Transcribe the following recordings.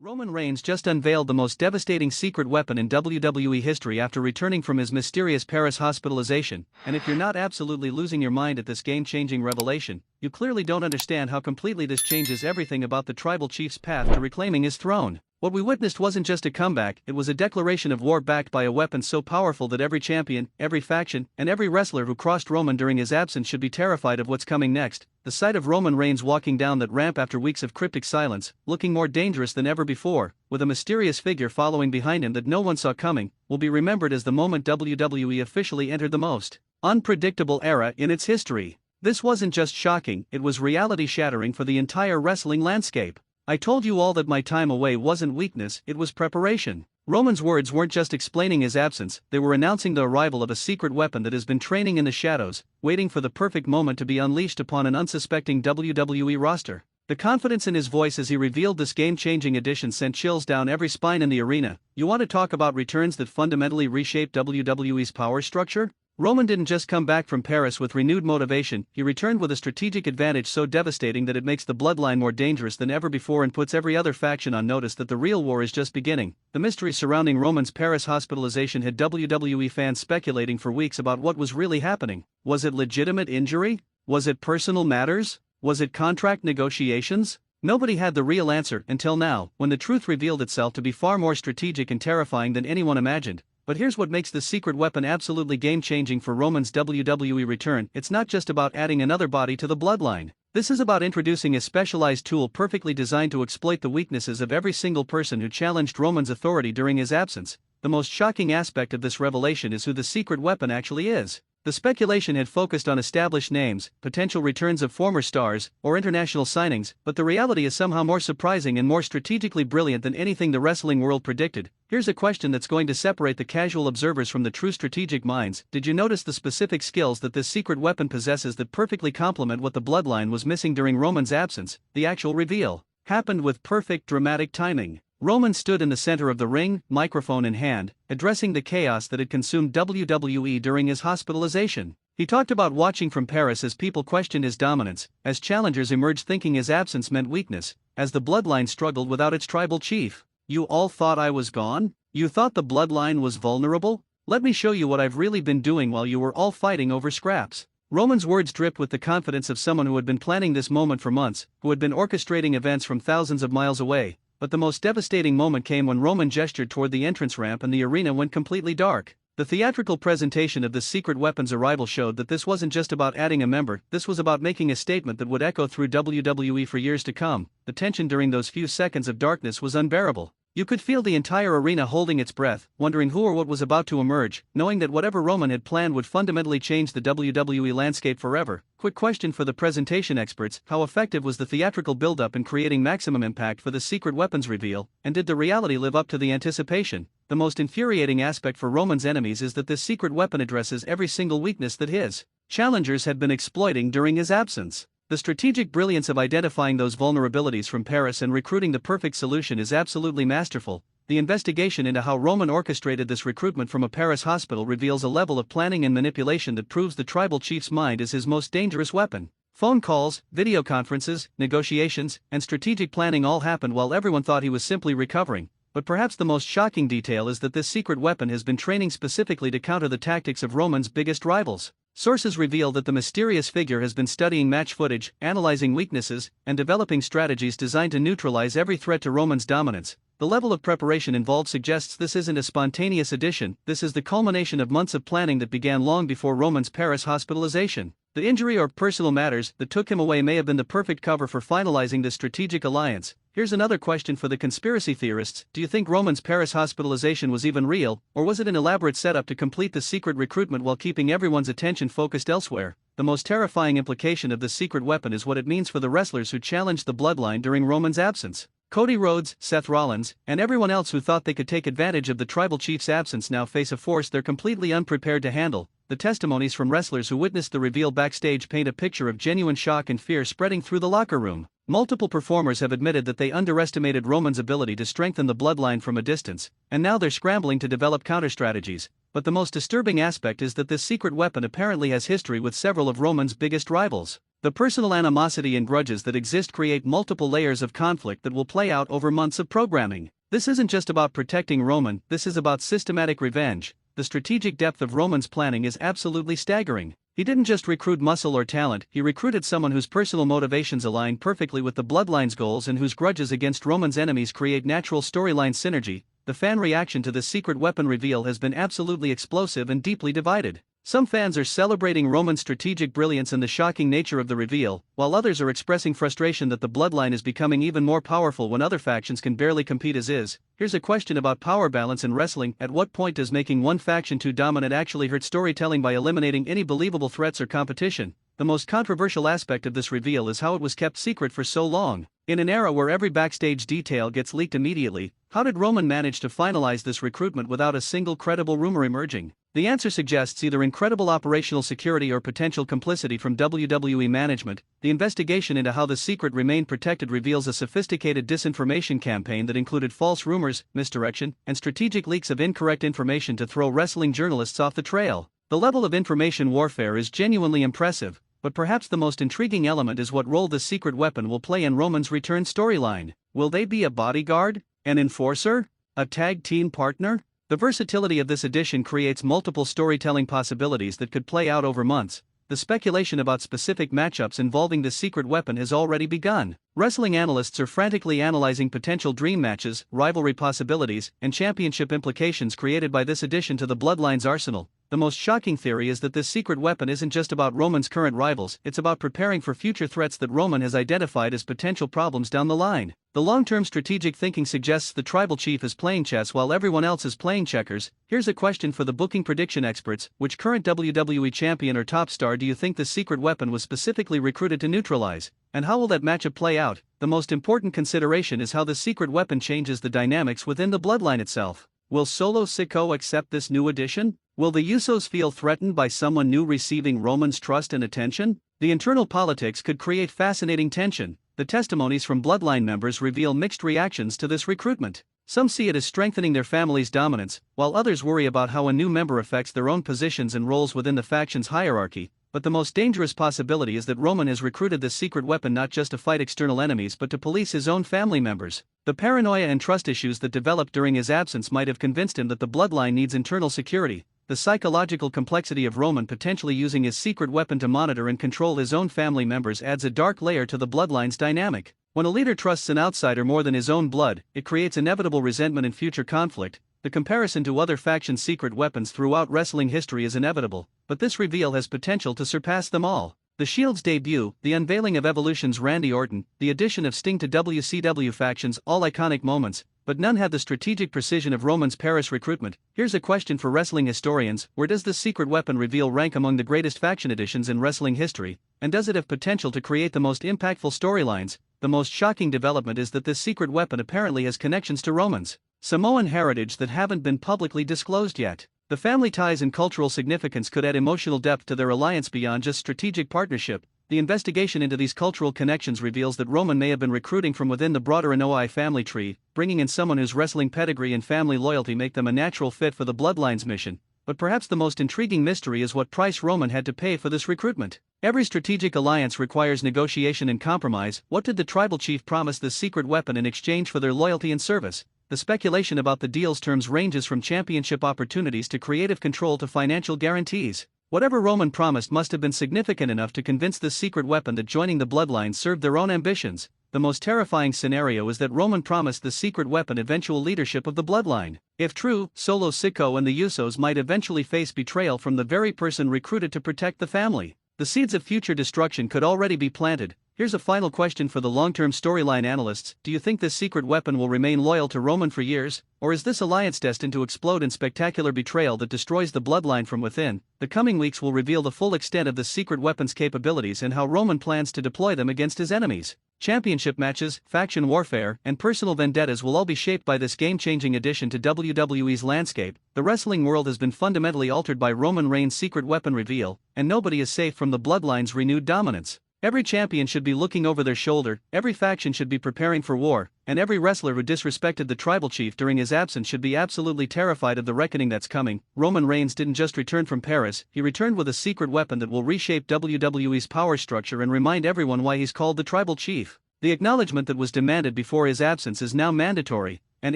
Roman Reigns just unveiled the most devastating secret weapon in WWE history after returning from his mysterious Paris hospitalization, and if you're not absolutely losing your mind at this game-changing revelation, you clearly don't understand how completely this changes everything about the tribal chief's path to reclaiming his throne. What we witnessed wasn't just a comeback, it was a declaration of war backed by a weapon so powerful that every champion, every faction, and every wrestler who crossed Roman during his absence should be terrified of what's coming next. The sight of Roman Reigns walking down that ramp after weeks of cryptic silence, looking more dangerous than ever before, with a mysterious figure following behind him that no one saw coming, will be remembered as the moment WWE officially entered the most unpredictable era in its history. This wasn't just shocking, it was reality-shattering for the entire wrestling landscape. I told you all that my time away wasn't weakness, it was preparation. Roman's words weren't just explaining his absence, they were announcing the arrival of a secret weapon that has been training in the shadows, waiting for the perfect moment to be unleashed upon an unsuspecting WWE roster. The confidence in his voice as he revealed this game-changing addition sent chills down every spine in the arena. You want to talk about returns that fundamentally reshaped WWE's power structure? Roman didn't just come back from Paris with renewed motivation, he returned with a strategic advantage so devastating that it makes the Bloodline more dangerous than ever before and puts every other faction on notice that the real war is just beginning. The mystery surrounding Roman's Paris hospitalization had WWE fans speculating for weeks about what was really happening. Was it legitimate injury? Was it personal matters? Was it contract negotiations? Nobody had the real answer until now, when the truth revealed itself to be far more strategic and terrifying than anyone imagined. But here's what makes this secret weapon absolutely game-changing for Roman's WWE return: it's not just about adding another body to the Bloodline. This is about introducing a specialized tool perfectly designed to exploit the weaknesses of every single person who challenged Roman's authority during his absence. The most shocking aspect of this revelation is who the secret weapon actually is. The speculation had focused on established names, potential returns of former stars, or international signings, but the reality is somehow more surprising and more strategically brilliant than anything the wrestling world predicted. Here's a question that's going to separate the casual observers from the true strategic minds. Did you notice the specific skills that this secret weapon possesses that perfectly complement what the Bloodline was missing during Roman's absence? The actual reveal happened with perfect dramatic timing. Roman stood in the center of the ring, microphone in hand, addressing the chaos that had consumed WWE during his hospitalization. He talked about watching from Paris as people questioned his dominance, as challengers emerged thinking his absence meant weakness, as the Bloodline struggled without its tribal chief. You all thought I was gone? You thought the Bloodline was vulnerable? Let me show you what I've really been doing while you were all fighting over scraps. Roman's words dripped with the confidence of someone who had been planning this moment for months, who had been orchestrating events from thousands of miles away. But the most devastating moment came when Roman gestured toward the entrance ramp and the arena went completely dark. The theatrical presentation of this secret weapon's arrival showed that this wasn't just about adding a member, this was about making a statement that would echo through WWE for years to come. The tension during those few seconds of darkness was unbearable. You could feel the entire arena holding its breath, wondering who or what was about to emerge, knowing that whatever Roman had planned would fundamentally change the WWE landscape forever. Quick question for the presentation experts: how effective was the theatrical build-up in creating maximum impact for the secret weapons reveal, and did the reality live up to the anticipation? The most infuriating aspect for Roman's enemies is that this secret weapon addresses every single weakness that his challengers had been exploiting during his absence. The strategic brilliance of identifying those vulnerabilities from Paris and recruiting the perfect solution is absolutely masterful. The investigation into how Roman orchestrated this recruitment from a Paris hospital reveals a level of planning and manipulation that proves the tribal chief's mind is his most dangerous weapon. Phone calls, video conferences, negotiations, and strategic planning all happened while everyone thought he was simply recovering. But perhaps the most shocking detail is that this secret weapon has been training specifically to counter the tactics of Roman's biggest rivals. Sources reveal that the mysterious figure has been studying match footage, analyzing weaknesses, and developing strategies designed to neutralize every threat to Roman's dominance. The level of preparation involved suggests this isn't a spontaneous addition, this is the culmination of months of planning that began long before Roman's Paris hospitalization. The injury or personal matters that took him away may have been the perfect cover for finalizing this strategic alliance. Here's another question for the conspiracy theorists: do you think Roman's Paris hospitalization was even real, or was it an elaborate setup to complete the secret recruitment while keeping everyone's attention focused elsewhere? The most terrifying implication of this secret weapon is what it means for the wrestlers who challenged the Bloodline during Roman's absence. Cody Rhodes, Seth Rollins, and everyone else who thought they could take advantage of the tribal chief's absence now face a force they're completely unprepared to handle. The testimonies from wrestlers who witnessed the reveal backstage paint a picture of genuine shock and fear spreading through the locker room. Multiple performers have admitted that they underestimated Roman's ability to strengthen the Bloodline from a distance, and now they're scrambling to develop counter-strategies. But the most disturbing aspect is that this secret weapon apparently has history with several of Roman's biggest rivals. The personal animosity and grudges that exist create multiple layers of conflict that will play out over months of programming. This isn't just about protecting Roman, this is about systematic revenge. The strategic depth of Roman's planning is absolutely staggering. He didn't just recruit muscle or talent, he recruited someone whose personal motivations align perfectly with the Bloodline's goals and whose grudges against Roman's enemies create natural storyline synergy. The fan reaction to this secret weapon reveal has been absolutely explosive and deeply divided. Some fans are celebrating Roman's strategic brilliance and the shocking nature of the reveal, while others are expressing frustration that the Bloodline is becoming even more powerful when other factions can barely compete as is. Here's a question about power balance in wrestling. At what point does making one faction too dominant actually hurt storytelling by eliminating any believable threats or competition? The most controversial aspect of this reveal is how it was kept secret for so long. In an era where every backstage detail gets leaked immediately, how did Roman manage to finalize this recruitment without a single credible rumor emerging? The answer suggests either incredible operational security or potential complicity from WWE management. The investigation into how the secret remained protected reveals a sophisticated disinformation campaign that included false rumors, misdirection, and strategic leaks of incorrect information to throw wrestling journalists off the trail. The level of information warfare is genuinely impressive, but perhaps the most intriguing element is what role this secret weapon will play in Roman's return storyline. Will they be a bodyguard, an enforcer, a tag team partner? The versatility of this addition creates multiple storytelling possibilities that could play out over months. The speculation about specific matchups involving this secret weapon has already begun. Wrestling analysts are frantically analyzing potential dream matches, rivalry possibilities, and championship implications created by this addition to the Bloodline's arsenal. The most shocking theory is that this secret weapon isn't just about Roman's current rivals, it's about preparing for future threats that Roman has identified as potential problems down the line. The long-term strategic thinking suggests the tribal chief is playing chess while everyone else is playing checkers. Here's a question for the booking prediction experts: which current WWE champion or top star do you think the secret weapon was specifically recruited to neutralize? And how will that matchup play out? The most important consideration is how the secret weapon changes the dynamics within the Bloodline itself. Will Solo Sikoa accept this new addition? Will the Usos feel threatened by someone new receiving Roman's trust and attention? The internal politics could create fascinating tension. The testimonies from Bloodline members reveal mixed reactions to this recruitment. Some see it as strengthening their family's dominance, while others worry about how a new member affects their own positions and roles within the faction's hierarchy. But the most dangerous possibility is that Roman has recruited this secret weapon not just to fight external enemies but to police his own family members. The paranoia and trust issues that developed during his absence might have convinced him that the Bloodline needs internal security. The psychological complexity of Roman potentially using his secret weapon to monitor and control his own family members adds a dark layer to the Bloodline's dynamic. When a leader trusts an outsider more than his own blood, it creates inevitable resentment and future conflict. The comparison to other factions' secret weapons throughout wrestling history is inevitable, but this reveal has potential to surpass them all. The Shield's debut, the unveiling of Evolution's Randy Orton, the addition of Sting to WCW factions, all iconic moments, but none had the strategic precision of Roman's Paris recruitment. Here's a question for wrestling historians: where does this secret weapon reveal rank among the greatest faction additions in wrestling history, and does it have potential to create the most impactful storylines? The most shocking development is that this secret weapon apparently has connections to Roman's Samoan heritage that haven't been publicly disclosed yet. The family ties and cultural significance could add emotional depth to their alliance beyond just strategic partnership. The investigation into these cultural connections reveals that Roman may have been recruiting from within the broader Anoa'i family tree, bringing in someone whose wrestling pedigree and family loyalty make them a natural fit for the Bloodline's mission. But perhaps the most intriguing mystery is what price Roman had to pay for this recruitment. Every strategic alliance requires negotiation and compromise. What did the tribal chief promise this secret weapon in exchange for their loyalty and service? The speculation about the deal's terms ranges from championship opportunities to creative control to financial guarantees. Whatever Roman promised must have been significant enough to convince this secret weapon that joining the Bloodline served their own ambitions. The most terrifying scenario is that Roman promised the secret weapon eventual leadership of the Bloodline. If true, Solo Sikoa and the Usos might eventually face betrayal from the very person recruited to protect the family. The seeds of future destruction could already be planted. Here's a final question for the long-term storyline analysts: do you think this secret weapon will remain loyal to Roman for years, or is this alliance destined to explode in spectacular betrayal that destroys the Bloodline from within? The coming weeks will reveal the full extent of the secret weapon's capabilities and how Roman plans to deploy them against his enemies. Championship matches, faction warfare, and personal vendettas will all be shaped by this game-changing addition to WWE's landscape. The wrestling world has been fundamentally altered by Roman Reigns' secret weapon reveal, and nobody is safe from the Bloodline's renewed dominance. Every champion should be looking over their shoulder, every faction should be preparing for war, and every wrestler who disrespected the tribal chief during his absence should be absolutely terrified of the reckoning that's coming. Roman Reigns didn't just return from Paris, he returned with a secret weapon that will reshape WWE's power structure and remind everyone why he's called the tribal chief. The acknowledgement that was demanded before his absence is now mandatory, and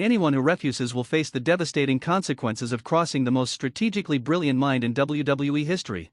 anyone who refuses will face the devastating consequences of crossing the most strategically brilliant mind in WWE history.